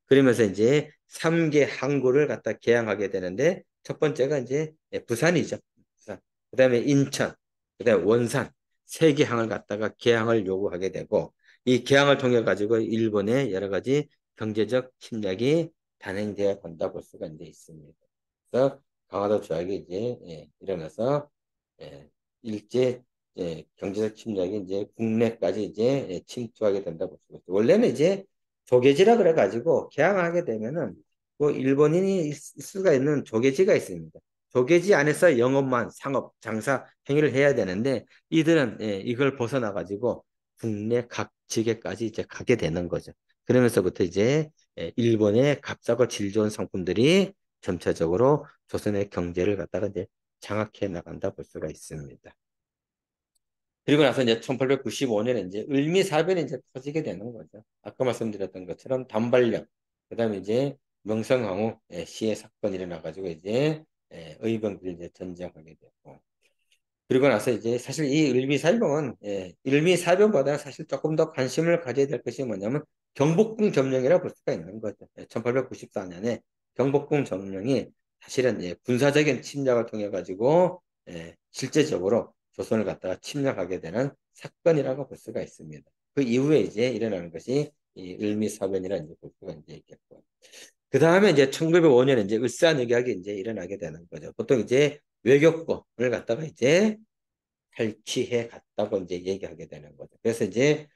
그러면서 이제 3개 항구를 갖다 개항하게 되는데 첫 번째가 이제 부산이죠. 부산. 그다음에 인천, 그다음에 원산 3개 항을 갖다가 개항을 요구하게 되고 이 개항을 통해 가지고 일본의 여러 가지 경제적 침략이 단행되어 간다 볼 수가 이제 있습니다. 그래서 강화도 조약이 이제 일어나서 일제 경제적 침략이 이제 국내까지 이제 침투하게 된다 볼 수가 있죠. 원래는 이제 조계지라 그래가지고 개항하게 되면은 뭐 일본인이 있을 수가 있는 조계지가 있습니다. 조계지 안에서 영업만 상업 장사 행위를 해야 되는데 이들은 이걸 벗어나 가지고 국내 각 지게까지 이제 가게 되는 거죠. 그러면서부터 이제 일본의 값싸고 질 좋은 상품들이 점차적으로 조선의 경제를 갖다가 이제 장악해 나간다 볼 수가 있습니다. 그리고 나서 이제 1895년에 이제 을미사변이 이제 터지게 되는 거죠. 아까 말씀드렸던 것처럼 단발령, 그다음에 이제 명성황후 시해 사건이 일어나가지고 이제 의병들이 이제 전쟁하게 되고, 그리고 나서 이제 사실 이 을미사병은 을미사병보다 사실 조금 더 관심을 가져야 될 것이 뭐냐면 경복궁 점령이라 볼 수가 있는 거죠. 1894년에 경복궁 점령이 사실은 군사적인 침략을 통해 가지고 실제적으로 조선을 갖다가 침략하게 되는 사건이라고 볼 수가 있습니다. 그 이후에 이제 일어나는 것이 이 을미사변이라는 볼 수가 이제 있겠고. 그 다음에 이제 1905년에 이제 을사늑약이 이제 일어나게 되는 거죠. 보통 이제 외교권을 갖다가 이제 탈취해 갔다고 이제 얘기하게 되는 거죠. 그래서 이제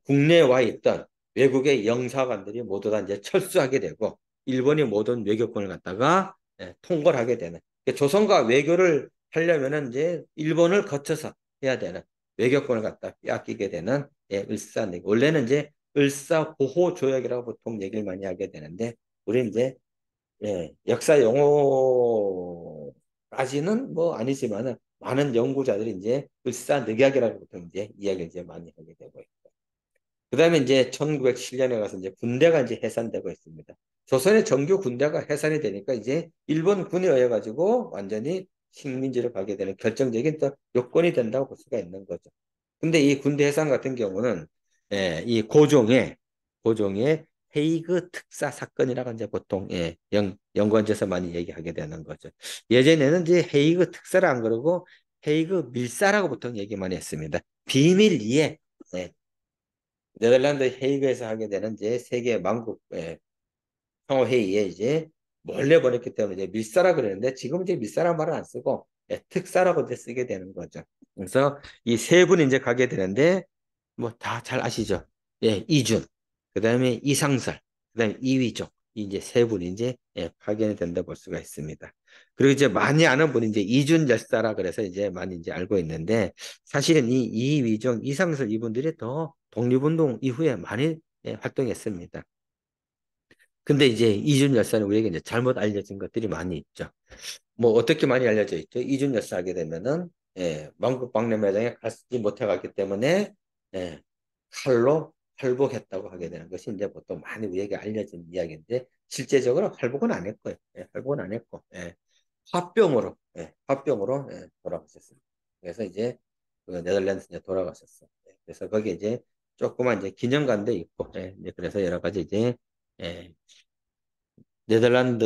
국내와 있던 외국의 영사관들이 모두 다 이제 철수하게 되고 일본이 모든 외교권을 갖다가 통과를 하게 되는. 그러니까 조선과 외교를 하려면은 이제 일본을 거쳐서 해야 되는 외교권을 갖다 빼앗기게 되는 을사늑. 원래는 이제 을사보호조약이라고 보통 얘기를 많이 하게 되는데 우리는 이제 역사 용어까지는 뭐 아니지만은 많은 연구자들이 이제 을사늑약이라고 보통 이제 이야기를 이제 많이 하게 되고 있고. 그다음에 이제 1907년에 가서 이제 군대가 이제 해산되고 있습니다. 조선의 정규 군대가 해산이 되니까 이제 일본 군에 의해 가지고 완전히 식민지로 가게 되는 결정적인 또 요건이 된다고 볼 수가 있는 거죠. 근데 이 군대 해산 같은 경우는 이 고종의 헤이그 특사 사건이라고 이제 보통 연구원에서 많이 얘기하게 되는 거죠. 예전에는 이제 헤이그 특사를 안 그러고 헤이그 밀사라고 보통 얘기 많이 했습니다. 비밀 이해. 예, 네덜란드 헤이그에서 하게 되는 이제 세계 만국 상호회의에 이제 몰래 보냈기 때문에 이제 밀사라 그러는데 지금 이제 밀사란 말을 안 쓰고 특사라고 이제 쓰게 되는 거죠. 그래서 이 세 분이 이제 가게 되는데 뭐 다 잘 아시죠? 이준, 그다음에 이상설, 그다음에 이위종 이제 세 분이 이제 파견이 된다 볼 수가 있습니다. 그리고 이제 많이 아는 분이 이제 이준 열사라 그래서 이제 많이 이제 알고 있는데 사실은 이 이위종, 이상설 이분들이 더 독립운동 이후에 많이 활동했습니다. 근데 이제 이준 열사는 우리에게 이제 잘못 알려진 것들이 많이 있죠. 뭐 어떻게 많이 알려져 있죠? 이준 열사 하게 되면은 만국 박람회장에 가지 못해 갔기 때문에 예, 칼로 활복했다고 하게 되는 것이 이제 보통 많이 우리에게 알려진 이야기인데 실제적으로 활복은 안 했고요. 활복은 안 했고 화병으로 돌아가셨습니다. 그래서 이제 그 네덜란드 이제 돌아가셨어. 그래서 거기 이제 조그만 이제 기념관도 있고 이제 그래서 여러 가지 이제 예, 네덜란드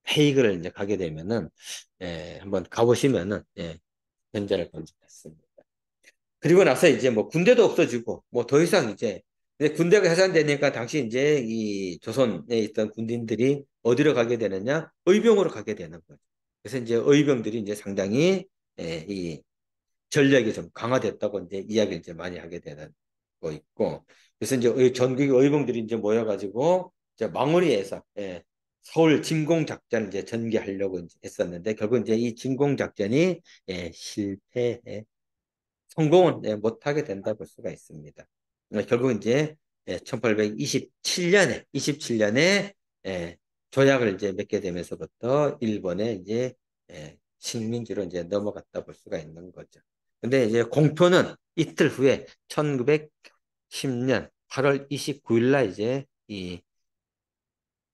헤이그를 이제 가게 되면은 한번 가보시면은 현장을 건축했습니다. 그리고 나서 이제 뭐 군대도 없어지고 뭐 더 이상 이제 근데 군대가 해산되니까 당시 이제 이 조선에 있던 군인들이 어디로 가게 되느냐 의병으로 가게 되는 거죠. 그래서 이제 의병들이 이제 상당히 이 전력이 좀 강화됐다고 이제 이야기를 이제 많이 하게 되는 거 있고 그래서 이제 전국 의병들이 이제 모여가지고 이제 망우리에서 서울 진공 작전을 이제 전개하려고 이제 했었는데 결국 이제 이 진공 작전이 실패해 성공은 못하게 된다 볼 수가 있습니다. 결국 이제 1827년에 조약을 이제 맺게 되면서부터 일본에 이제 식민지로 이제 넘어갔다 볼 수가 있는 거죠. 근데 이제 공표는 이틀 후에 1910년 8월 29일 날 이제 이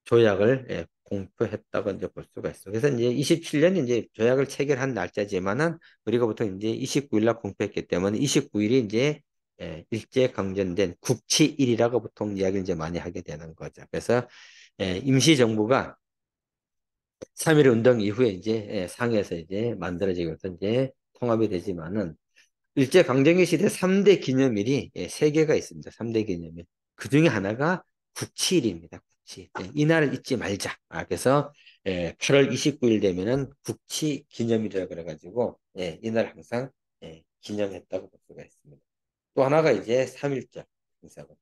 조약을 공표했다고 이제 볼 수가 있어. 그래서 이제 27년이 이제 조약을 체결한 날짜지만은 우리가 보통 이제 29일 날 공표했기 때문에 29일이 이제 일제 강점된 국치일이라고 보통 이야기를 이제 많이 하게 되는 거죠. 그래서 임시정부가 3.1 운동 이후에 이제 상해에서 이제 만들어지면서 이제 통합이 되지만은 일제강점기 시대 3대 기념일이 3개가 있습니다. 3대 기념일. 그 중에 하나가 국치일입니다. 국치. 이날을 잊지 말자. 그래서 8월 29일 되면은 국치 기념일이라 그래가지고 이날 항상 기념했다고 볼 수가 있습니다. 또 하나가 이제 3.1절 행사고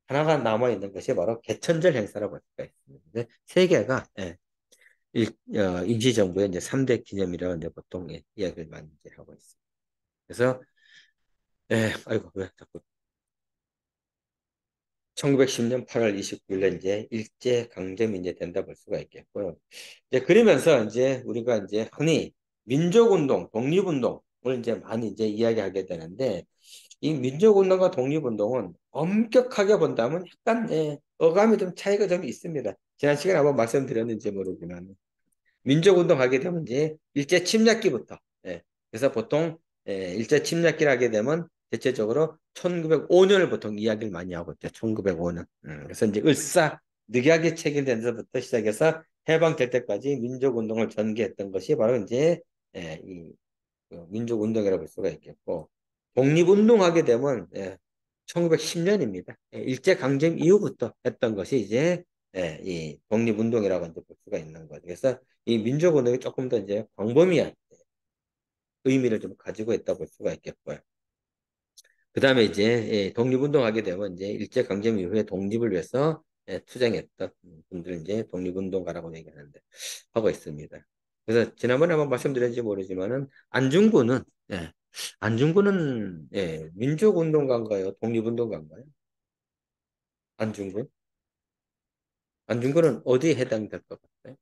하나가 남아있는 것이 바로 개천절 행사라고 볼 수가 있습니다. 세 개가 임시정부의 이제 3대 기념이라고 이제 보통 이야기를 많이 이제 하고 있습니다. 그래서 아이고, 왜 자꾸. 1910년 8월 29일에 이제 일제 강점이 이제 된다 볼 수가 있겠고요. 이제 그러면서 이제 우리가 이제 흔히 민족운동, 독립운동을 이제 많이 이제 이야기하게 되는데 이 민족운동과 독립운동은 엄격하게 본다면 약간 어감이 좀 차이가 좀 있습니다. 지난 시간에 한번 말씀드렸는지 모르지만 민족운동 하게 되면 이제 일제 침략기부터 그래서 보통 일제 침략기를 하게 되면 대체적으로 1905년을 보통 이야기를 많이 하고 있죠. 1905년. 그래서 이제 늑약이 체결된 데부터 시작해서 해방될 때까지 민족운동을 전개했던 것이 바로 이제 이 민족운동이라고 볼 수가 있겠고 독립운동하게 되면 1910년입니다. 일제강점 이후부터 했던 것이 이제 이 독립운동이라고 이제 볼 수가 있는 거죠. 그래서 이 민족운동이 조금 더 이제 광범위한 의미를 좀 가지고 있다고 볼 수가 있겠고요. 그 다음에 이제 독립운동하게 되면 이제 일제강점 이후에 독립을 위해서 투쟁했던 분들 이제 독립운동가라고 얘기하는데 하고 있습니다. 그래서 지난번에 한번 말씀드렸는지 모르지만은 안중근은 민족운동가인가요? 독립운동가인가요? 안중근? 안중근은 어디에 해당될 것 같아요?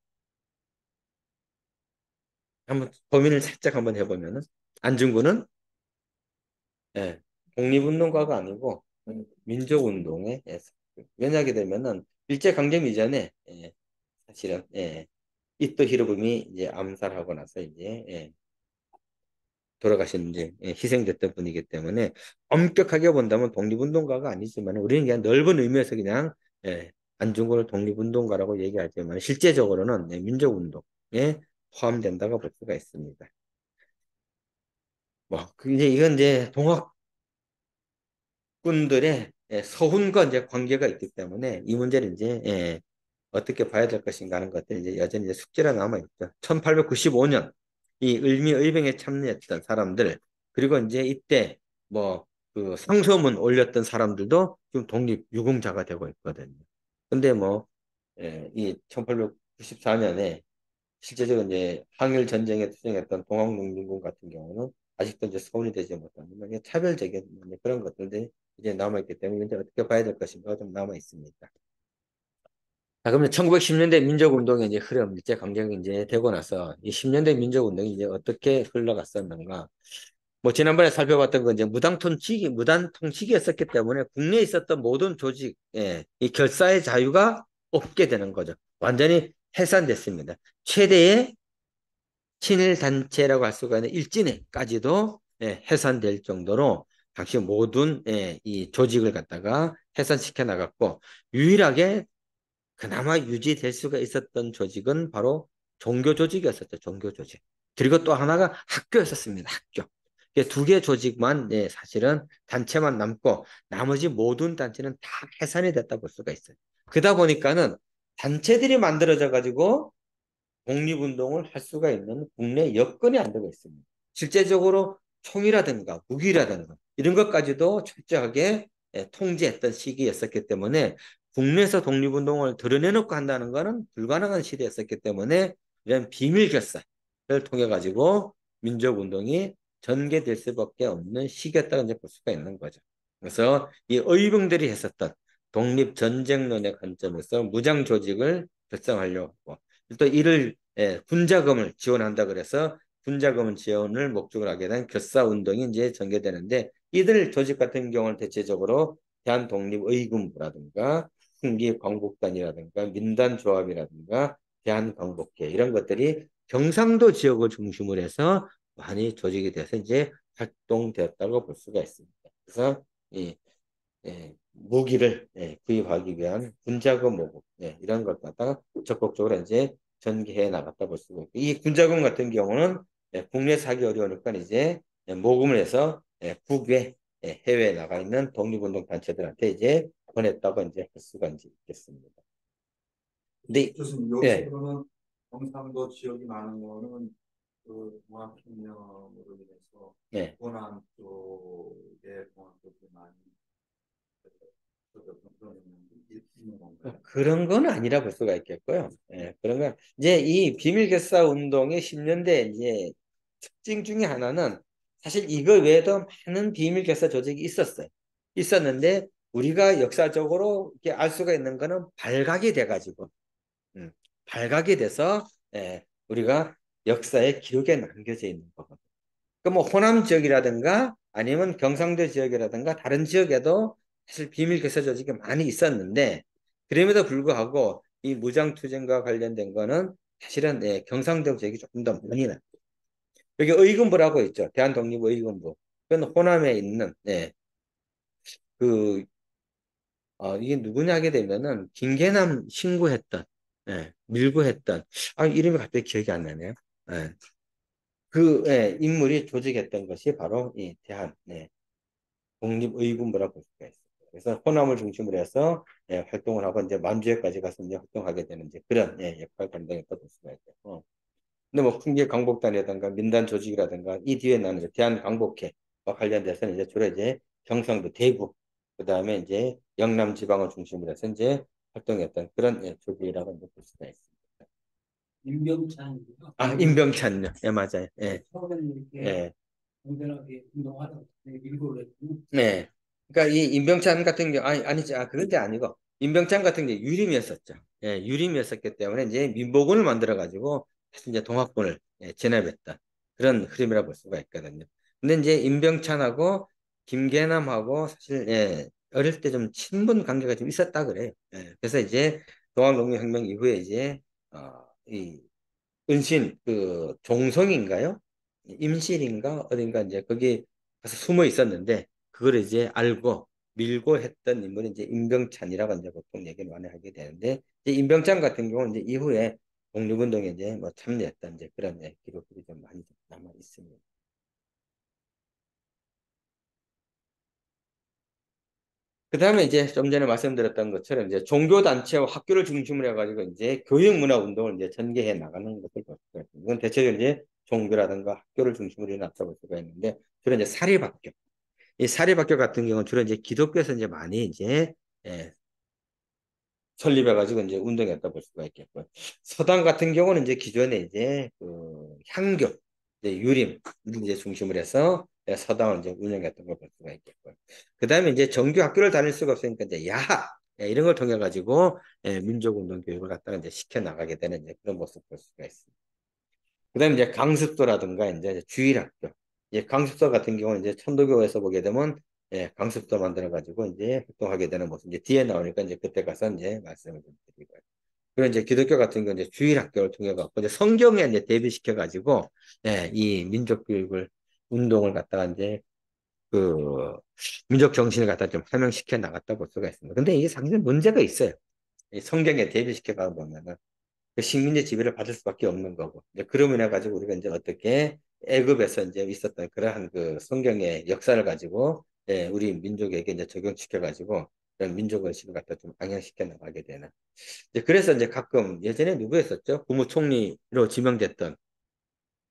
한번 고민을 살짝 한번 해보면은 안중근은 예, 독립운동가가 아니고 민족운동에 왜냐하게 되면은 일제강점 이전에 사실은 이토 히로부미 이제 암살하고 나서 이제 돌아가신 이제 희생됐던 분이기 때문에 엄격하게 본다면 독립운동가가 아니지만 우리는 그냥 넓은 의미에서 그냥 안중근을 독립운동가라고 얘기하지만 실제적으로는 민족운동에 포함된다고 볼 수가 있습니다. 뭐 이제 이건 이제 동학군들의 서훈과 이제 관계가 있기 때문에 이 문제를 이제 어떻게 봐야 될 것인가 하는 것들이 이제 여전히 이제 숙제로 남아있죠. 1895년 이 을미의병에 참여했던 사람들 그리고 이제 이때 뭐 그 상소문 올렸던 사람들도 지금 독립유공자가 되고 있거든요. 근데 뭐 이 1894년에 실제적으로 이제 항일 전쟁에 투쟁했던 동학농민군 같은 경우는 아직도 이제 서울이 되지 못하는 차별적인 그런 것들이 이제 남아있기 때문에 이제 어떻게 봐야 될 것인가 좀 남아 있습니다. 자, 그러면 1910년대 민족운동의 이제 흐름, 일제강점기 이제 되고 나서 이 10년대 민족운동이 이제 어떻게 흘러갔었는가. 뭐 지난번에 살펴봤던 건 이제 무단통치기였었기 때문에 국내에 있었던 모든 조직, 이 결사의 자유가 없게 되는 거죠. 완전히 해산됐습니다. 최대의 친일 단체라고 할 수가 있는 일진회까지도 해산될 정도로 당시 모든 이 조직을 갖다가 해산시켜 나갔고 유일하게 그나마 유지될 수가 있었던 조직은 바로 종교 조직이었었죠. 종교 조직. 그리고 또 하나가 학교였었습니다. 학교. 두 개 조직만 사실은 단체만 남고 나머지 모든 단체는 다 해산이 됐다 볼 수가 있어요. 그러다 보니까는 단체들이 만들어져 가지고 독립운동을 할 수가 있는 국내 여건이 안 되고 있습니다. 실제적으로 총이라든가 무기라든가 이런 것까지도 철저하게 통제했던 시기였었기 때문에 국내에서 독립운동을 드러내놓고 한다는 것은 불가능한 시대였었기 때문에 이런 비밀 결사를 통해 가지고 민족운동이 전개될 수밖에 없는 시기였다고 이제 볼 수가 있는 거죠. 그래서 이 의병들이 했었던 독립전쟁론의 관점에서 무장 조직을 결성하려고 하고 또 이를 군자금을 지원한다 그래서 군자금 지원을 목적으로 하게 된 결사운동이 이제 전개되는데 이들 조직 같은 경우는 대체적으로 대한독립의군부라든가 흥기광복단이라든가 민단조합이라든가 대한광복회 이런 것들이 경상도 지역을 중심으로 해서 많이 조직이 돼서 이제 활동되었다고 볼 수가 있습니다. 그래서 이 무기를 구입하기 위한 군자금 모금 이런 것 갖다가 적극적으로 이제 전개해 나갔다 볼 수가 있고 이 군자금 같은 경우는 국내 사기 어려우니까 이제 모금을 해서 국외 해외에 나가 있는 독립운동 단체들한테 이제 보냈다고 이제 할 수가 이제 있겠습니다. 근데 교수님 여기서 그러면 경상도 지역이 많은 거는 그 동학혁명으로 인해서 호남 쪽에 동학적이 많이 그런 건 아니라 볼 수가 있겠고요. 그런 건 이제 이 비밀결사 운동의 10년대 이제 특징 중에 하나는 사실 이거 외에도 많은 비밀결사 조직이 있었어요. 있었는데 우리가 역사적으로 이렇게 알 수가 있는 거는 발각이 돼가지고, 발각이 돼서, 우리가 역사의 기록에 남겨져 있는 거거든요. 그 뭐 호남 지역이라든가 아니면 경상도 지역이라든가 다른 지역에도 사실 비밀 개서 조직이 많이 있었는데 그럼에도 불구하고 이 무장투쟁과 관련된 거는 사실은 경상도 지역이 조금 더 많이 나. 여기 의금부라고 있죠. 대한독립의금부. 그건 호남에 있는 그 이게 누구냐 하게 되면은 김계남 신구했던 밀고했던 이름이 갑자기 기억이 안 나네요. 예. 인물이 조직했던 것이 바로 이 대한 독립의군부라고 볼 수가 있어요. 그래서 호남을 중심으로 해서 활동을 하고 이제 만주에까지 가서 이제 활동하게 되는 이제 그런 역할 감당했다고 볼 수가 있고. 근데 뭐 풍계 강복단이라든가 민단 조직이라든가 이 뒤에 나는 이제 대한광복회와 관련돼서는 이제 주로 이제 경상도 대구 그다음에 이제 영남 지방을 중심으로 해서 이제 활동했던 그런 조직이라고 이제 볼 수가 있습니다. 임병찬이요. 임병찬요. 예, 맞아요. 예. 처음에는 이렇게 예. 공정하게 운동하다가 밀고 했군요. 네. 그러니까 이 임병찬 같은 경우 아니지 그건 아니고 임병찬 같은 게 유림이었었죠. 유림이었었기 때문에 이제 민복원을 만들어 가지고 사실 이제 동학군을 진압했던 그런 흐름이라고 볼 수가 있거든요. 근데 이제 임병찬하고 김계남하고 사실 어릴 때 좀 친분 관계가 좀 있었다 그래요. 그래서 이제 동학농민혁명 이후에 이제 이 은신 그 종성인가요? 임실인가 어딘가 이제 거기 가서 숨어 있었는데 그걸 이제 알고 밀고 했던 인물이 이제 임병찬이라고 이제 보통 얘기를 많이 하게 되는데 이제 임병찬 같은 경우는 이제 이후에 독립운동에 이제 뭐 참여했던 이제 그런 기록들이 좀 많이 남아 있습니다. 그 다음에 이제 좀 전에 말씀드렸던 것처럼 이제 종교단체와 학교를 중심으로 해가지고 이제 교육문화 운동을 이제 전개해 나가는 것을 볼 수가 있습니다. 이건 대체적으로 이제 종교라든가 학교를 중심으로 나타볼 수가 있는데 주로 이제 사립학교. 이 사립학교 같은 경우는 주로 이제 기독교에서 이제 많이 이제 예, 설립해가지고 이제 운동했다 볼 수가 있겠고요. 서당 같은 경우는 이제 기존에 이제 그 향교, 이제 유림 이제 중심으로 해서 서당을 이제 운영했던 걸 볼 수가 있겠고요. 그 다음에 이제 정규 학교를 다닐 수가 없으니까 이제 야학 이런 걸 통해 가지고 민족운동 교육을 갖다가 이제 시켜 나가게 되는 이제 그런 모습 볼 수가 있습니다. 그다음에 이제 강습소라든가 이제 주일학교. 강습소 같은 경우는 이제 천도교에서 보게 되면 강습소 만들어 가지고 이제 활동하게 되는 모습. 이제 뒤에 나오니까 이제 그때 가서 이제 말씀을 좀 드리고요. 그리고 이제 기독교 같은 경우 이제 주일학교를 통해 갖고 이제 성경에 이제 대비시켜 가지고 이 민족 교육을 운동을 갖다가 이제 그 민족 정신을 갖다 좀 활명시켜 나갔다 볼 수가 있습니다. 근데 이게 상당히 문제가 있어요. 이 성경에 대비시켜 가 보면은 그 식민지 지배를 받을 수밖에 없는 거고. 이제 그러면 해가지고 우리가 이제 어떻게 애굽에서 이제 있었던 그러한 그 성경의 역사를 가지고 우리 민족에게 이제 적용시켜가지고 그런 민족 의식을 갖다 좀 방향시켜 나가게 되는. 이제 그래서 이제 가끔 예전에 누구였었죠? 국무총리로 지명됐던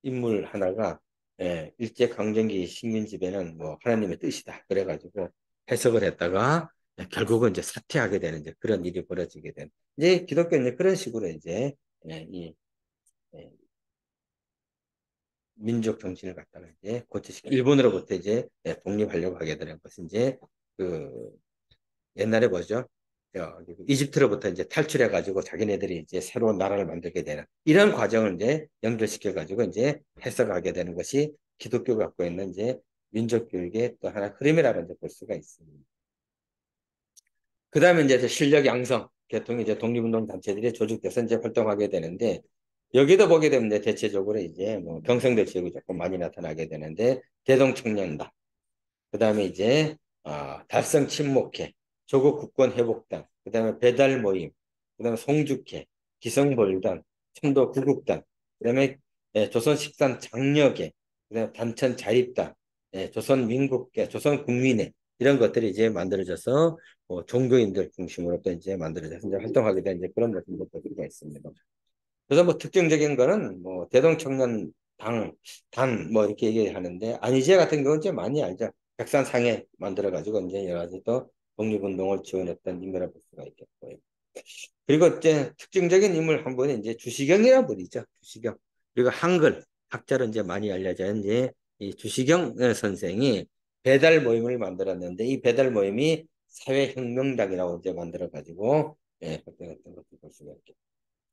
인물 하나가 일제강점기 식민 지배는 뭐 하나님의 뜻이다. 그래가지고 해석을 했다가 결국은 이제 사퇴하게 되는 이제 그런 일이 벌어지게 된. 이제 기독교는 이제 그런 식으로 이제 이 예, 민족 정신을 갖다가 이제 고치시켜 일본으로부터 이제 독립하려고 하게 되는 것은 이제 그 옛날에 뭐죠? 이집트로부터 이제 탈출해 가지고 자기네들이 이제 새로운 나라를 만들게 되는 이런 과정을 이제 연결시켜 가지고 이제 해석하게 되는 것이 기독교가 갖고 있는 이제 민족 교육의 또 하나 흐름이라고 이제 볼 수가 있습니다. 그 다음에 이제 실력 양성, 계통의 이제 독립운동 단체들이 조직돼서 이제 활동하게 되는데, 여기도 보게 되면 이제 대체적으로 이제 뭐 경상도 지역이 조금 많이 나타나게 되는데, 대동청년단, 그 다음에 이제, 달성 친목회, 조국 국권 회복단, 그 다음에 배달 모임, 그 다음에 송죽회, 기성벌단, 천도 구국단, 그 다음에 조선식산 장려회, 그 다음에 단천 자립단, 조선민국회, 조선국민회, 이런 것들이 이제 만들어져서 종교인들 중심으로 또 이제 만들어져서 이제 활동하게 된 이제 그런 것들이 있습니다. 그래서 뭐 특징적인 거는 뭐 대동청년 단 뭐 이렇게 얘기하는데 안희재 같은 경우는 이제 많이 알죠. 백산상해 만들어 가지고 이제 여러 가지 또 독립운동을 지원했던 인물을 볼 수가 있겠고요. 그리고 이제 특징적인 인물 한 분이 이제 주시경이라는 분이죠. 주시경. 그리고 한글 학자로 이제 많이 알려져 있는 이제 이 주시경 선생이 배달 모임을 만들었는데 이 배달 모임이 사회혁명당이라고 이제 만들어가지고 활동했던 것을 볼 수가 있죠.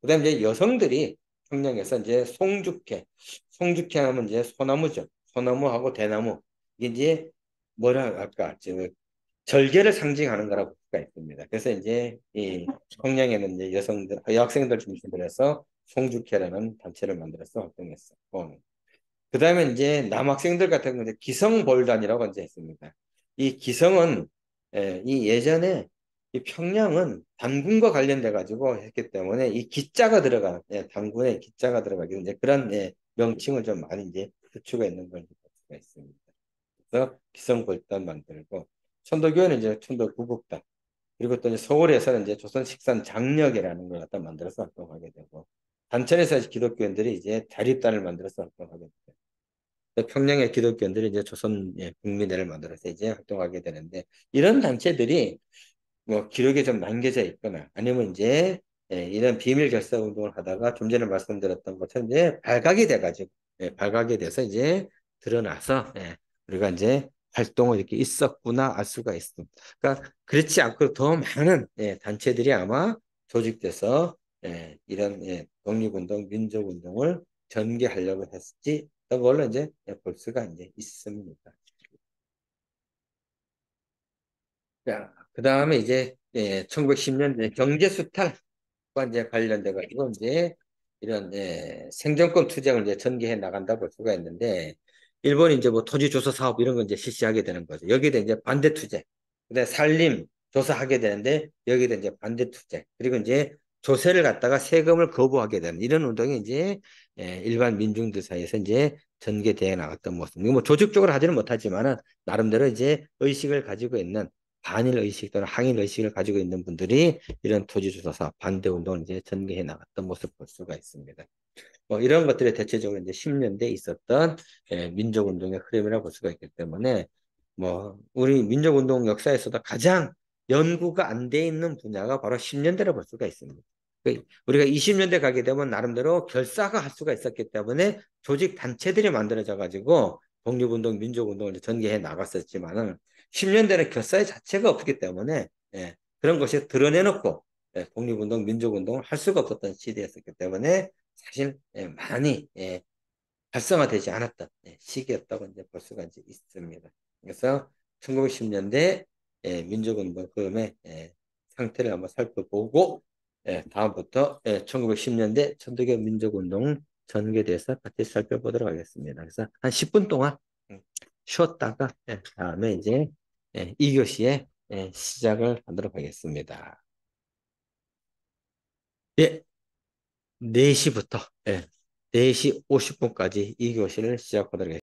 그다음에 이제 여성들이 평양에서 이제 송죽회 하면 이제 소나무죠. 소나무하고 대나무 이게 이제 뭐라 할까, 절개를 상징하는 거라고 볼 수가 있습니다. 그래서 이제 이 평양에는 이제 여성들, 여학생들 중심으로 해서 송죽회라는 단체를 만들어서 활동했었고, 그 다음에 이제 남학생들 같은 경우는 기성볼단이라고 이제 있습니다. 이 기성은 이 예전에 이 평양은 단군과 관련돼 가지고 했기 때문에 이 기자가 들어가, 단군에 기자가 들어가기 이제 그런 명칭을 좀 많이 이제 갖추고 있는 걸 볼 수가 있습니다. 그래서 기성볼단 만들고, 천도교회는 이제 천도구국단, 그리고 또 이제 서울에서는 이제 조선식산장려회라는 걸 갖다 만들어서 활동하게 되고, 단천에서 기독교인들이 이제 자립단을 만들어서 활동하게 되고, 평양의 기독교인들이 이제 조선 국민회를 만들어서 이제 활동하게 되는데, 이런 단체들이 뭐 기록에 좀 남겨져 있거나 아니면 이제 이런 비밀 결사 운동을 하다가 좀 전에 말씀드렸던 것처럼 이제 발각이 돼가지고 발각이 돼서 이제 드러나서 우리가 이제 활동을 이렇게 있었구나 알 수가 있습니다. 그러니까 그렇지 않고 더 많은 단체들이 아마 조직돼서 이런 독립운동, 민족운동을 전개하려고 했지 그걸로 이제 볼 수가 이제 있습니다. 자, 그 다음에 이제 1910년 경제수탈과 이제 관련돼 가지고 이제 이런 생존권 투쟁을 이제 전개해 나간다 볼 수가 있는데, 일본이 이제 뭐 토지 조사 사업 이런 거 이제 실시하게 되는 거죠. 여기에 대해 이제 반대 투쟁. 근데 산림 조사하게 되는데 여기에 대해 이제 반대 투쟁. 그리고 이제 조세를 갖다가 세금을 거부하게 되는 이런 운동이 이제 일반 민중들 사이에서 이제 전개되어 나갔던 모습. 이거 뭐 조직적으로 하지는 못하지만은 나름대로 이제 의식을 가지고 있는 반일 의식 또는 항일 의식을 가지고 있는 분들이 이런 토지조사 반대 운동을 이제 전개해 나갔던 모습 볼 수가 있습니다. 뭐 이런 것들이 대체적으로 이제 10년대에 있었던 민족운동의 흐름이라고 볼 수가 있기 때문에, 뭐 우리 민족운동 역사에서도 가장 연구가 안 돼 있는 분야가 바로 10년대라고 볼 수가 있습니다. 우리가 20년대 가게 되면 나름대로 결사가 할 수가 있었기 때문에 조직 단체들이 만들어져 가지고 독립운동, 민족운동을 전개해 나갔었지만은, 10년대는 결사의 자체가 없기 때문에 그런 것이 드러내놓고 독립운동, 민족운동을 할 수가 없었던 시대였었기 때문에 사실 많이 활성화되지 않았던 시기였다고 이제 볼 수가 이제 있습니다. 그래서 1910년대 민족운동 흐름의 상태를 한번 살펴보고, 다음부터 1910년대 천도교 민족운동 전개돼서 같이 살펴보도록 하겠습니다. 그래서 한 10분 동안 쉬었다가 다음에 이제 2교시에 시작을 하도록 하겠습니다. 예, 4시부터 4시 50분까지 2교시를 시작하도록 하겠습니다.